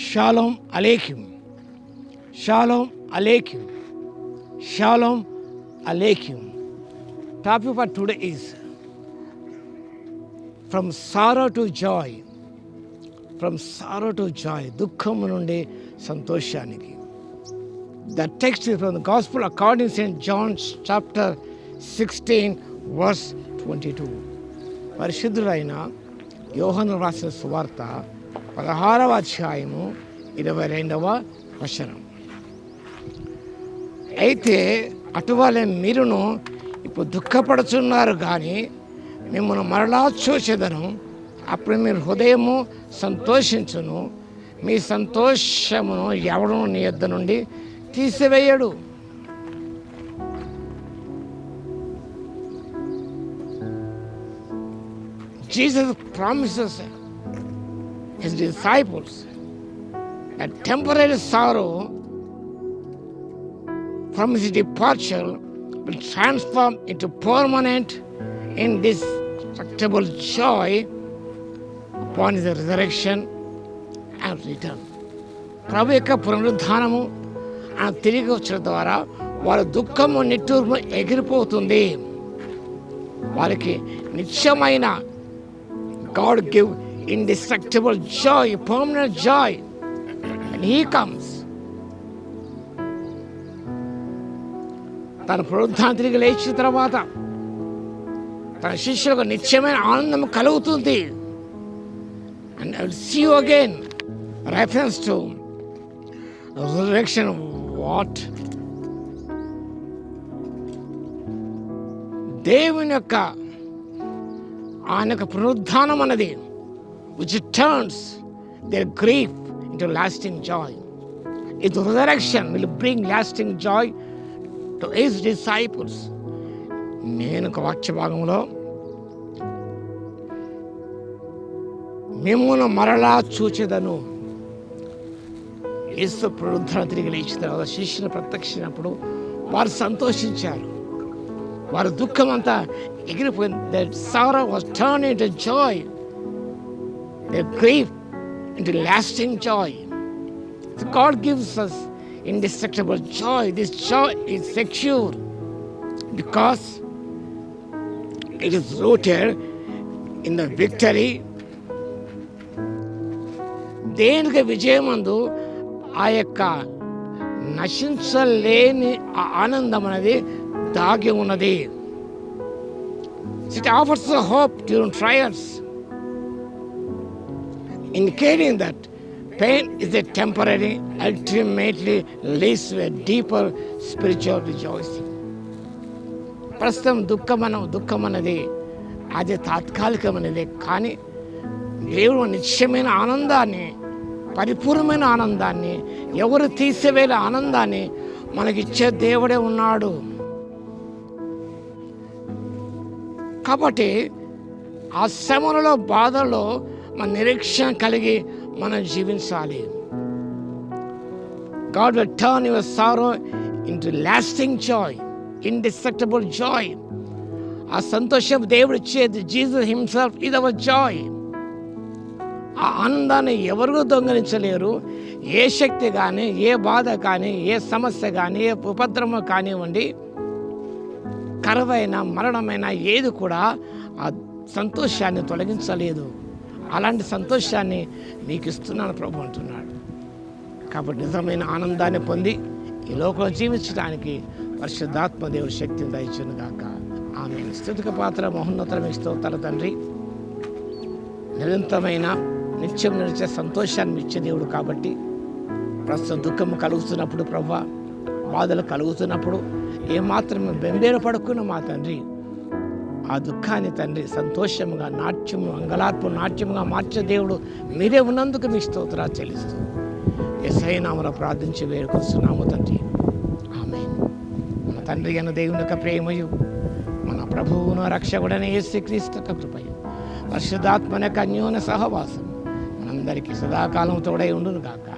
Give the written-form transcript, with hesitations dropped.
Shalom అలేఖ్యం, షాలోమ్ అలేఖ్యం, షాలోమ్ అలేఖ్యం. Topic for today is from sorrow to joy. From sorrow to joy. దుఃఖం నుండి సంతోషానికి. The text is from the Gospel according to St. John chapter 16 verse 22. పరిశుద్ధుడైన యోహాను రాసిన సువార్త 16వ అధ్యాయము 22వ వచనం. అయితే అటువలే మీరును ఇప్పుడు దుఃఖపడుచున్నారు కానీ మిమ్మల్ని మరలా చూచెదను, అప్పుడు మీరు హృదయము సంతోషించును, మీ సంతోషమును ఎవడూ నీ యొద్ద నుండి తీసివేయడు. Jesus promises his disciples a temporary sorrow from his departure will transform into permanent, indestructible joy upon his resurrection and return. ప్రభు యొక్క పునరుద్ధానము ఆయన తిరిగి వచ్చిన ద్వారా వారి దుఃఖము నిట్టూర్పు ఎగిరిపోతుంది. వారికి నిత్యమైన God give indestructible joy, permanent joy when he comes. తన పునరుద్ధానం తిరిగి లేచిన తర్వాత తన శిష్యులకు నిత్యమైన ఆనందం కలుగుతుంది. And I will see you again. Reference to resurrection. What? దేవుని యొక్క ఆయన యొక్క పునరుద్ధానం అన్నది which turns their grief into lasting joy. Its resurrection will bring lasting joy to his disciples. నేను ఒక వాక్య భాగంలో మిమ్మును మరలా చూచెదను. యేసు పునరుద్ధరణ తిరిగి లేచిన తర్వాత శిష్యులు ప్రత్యక్షించినప్పుడు వారు సంతోషించారు. వారి దుఃఖం అంతా ఎగిరిపోయింది. Their sorrow was turned into joy, their grief into lasting joy. So God gives us indestructible joy. This joy is secure because it is rooted in the victory. దేనికి విజయమందు ఆ యొక్క నశించలేని ఆనందం అనేది దాగి ఉన్నది. It offers a hope during trials, indicating that pain is a temporary, ultimately leads to a deeper spiritual rejoicing. ప్రస్తుతం దుఃఖం అనేది అది తాత్కాలికమైనది, కానీ దేవుడు నిత్యమైన ఆనందాన్ని, పరిపూర్ణమైన ఆనందాన్ని, ఎవరు తీసివేలే ఆనందాన్ని మనకిచ్చే దేవుడే ఉన్నాడు. కాబట్టి ఆ శ్రమలలో, బాధల్లో మన నిరీక్షణ కలిగి మనం జీవించాలి. God will turn your sorrow into lasting joy, indestructible joy. ఆ సంతోషం దేవుడు ఇచ్చేది. Jesus himself is our Joy. ఆ ఆనందాన్ని ఎవరు దొంగలించలేరు. ఏ శక్తి కానీ, ఏ బాధ కానీ, ఏ సమస్య కానీ, ఏ ఉపద్రవం కానివ్వండి, కరువైన మరణమైన ఏది కూడా ఆ సంతోషాన్ని తొలగించలేదు. అలాంటి సంతోషాన్ని నీకు ఇస్తున్నాను ప్రభు అంటున్నాడు. కాబట్టి నిజమైన ఆనందాన్ని పొంది ఈ లోకంలో జీవించడానికి పరిశుద్ధాత్మ దేవుడు శక్తిని దయచును గాక. ఆమేన్. స్తుతికి పాత్ర మహోన్నతమైన స్తోత్రాలు తండ్రి. నిరంతరమైన నిత్యం నిలిచే సంతోషాన్ని ఇచ్చే దేవుడు కాబట్టి ప్రస్తుతం దుఃఖం కలుగుతున్నప్పుడు ప్రభువా, బాధలు కలుగుతున్నప్పుడు ఏమాత్రం బెంబేరు పడుకున్న మా తండ్రి, ఆ దుఃఖాన్ని తండ్రి సంతోషముగా, నాట్యము, అంగలార్పు నాట్యముగా మార్చే దేవుడు మీరే ఉన్నందుకు మీ స్తోత్రాలు చెల్లిస్తూ యేసయ్య నామములో ప్రార్థించి వేడుకొస్తున్నాము తండ్రి. ఆమేన్. మన తండ్రి అయిన దేవుని యొక్క ప్రేమయు, మన ప్రభువును రక్షకుడైన యేసుక్రీస్తు యొక్క కృపయు, పరిశుద్ధాత్మ యొక్క అన్యోన్య సహవాసం మనందరికీ సదాకాలం తోడై ఉండును గాక.